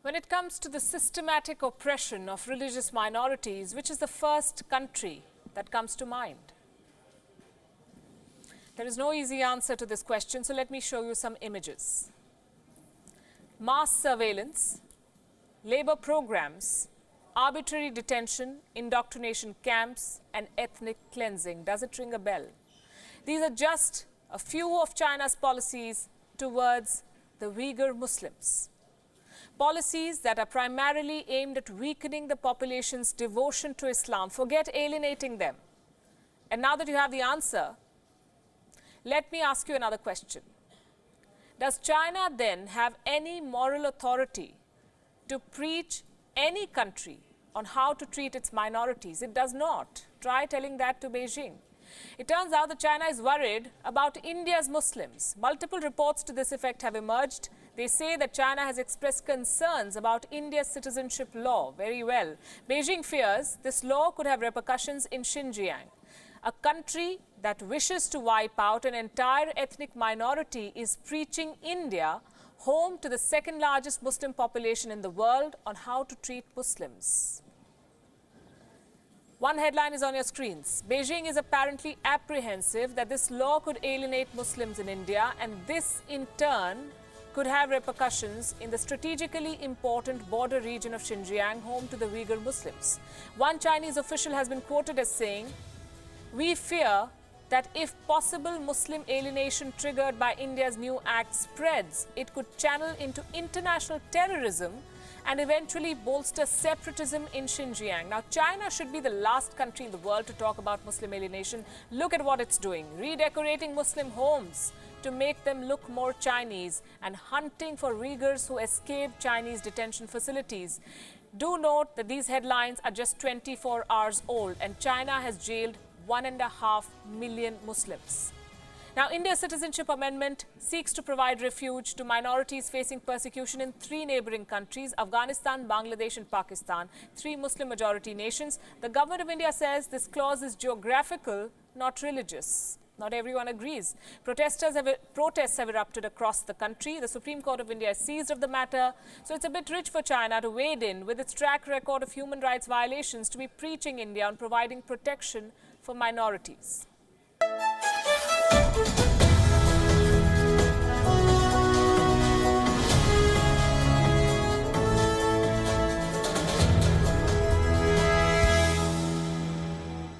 When it comes to the systematic oppression of religious minorities, which is the first country that comes to mind? There is no easy answer to this question, so let me show you some images. Mass surveillance, labor programs, arbitrary detention, indoctrination camps, and ethnic cleansing. Does it ring a bell? These are just a few of China's policies towards the Uyghur Muslims. Policies that are primarily aimed at weakening the population's devotion to Islam. Forget alienating them. And now that you have the answer, let me ask you another question. Does China then have any moral authority to preach any country on how to treat its minorities? It does not. Try telling that to Beijing. It turns out that China is worried about India's Muslims. Multiple reports to this effect have emerged. They say that China has expressed concerns about India's citizenship law. Very well. Beijing fears this law could have repercussions in Xinjiang. A country that wishes to wipe out an entire ethnic minority is preaching India, home to the second largest Muslim population in the world, on how to treat Muslims. One headline is on your screens. Beijing is apparently apprehensive that this law could alienate Muslims in India, and this in turn could have repercussions in the strategically important border region of Xinjiang, home to the Uyghur Muslims. One Chinese official has been quoted as saying, "We fear that if possible Muslim alienation triggered by India's new act spreads, it could channel into international terrorism and eventually bolster separatism in Xinjiang." Now, China should be the last country in the world to talk about Muslim alienation. Look at what it's doing. Redecorating Muslim homes to make them look more Chinese and hunting for Uyghurs who escape Chinese detention facilities. Do note that these headlines are just 24 hours old, and China has jailed 1.5 million Muslims. Now, India's Citizenship Amendment seeks to provide refuge to minorities facing persecution in 3 neighboring countries, Afghanistan, Bangladesh and Pakistan, 3 Muslim-majority nations. The government of India says this clause is geographical, not religious. Not everyone agrees. Protests have erupted across the country. The Supreme Court of India has seized of the matter. So it's a bit rich for China to wade in with its track record of human rights violations to be preaching India on providing protection for minorities.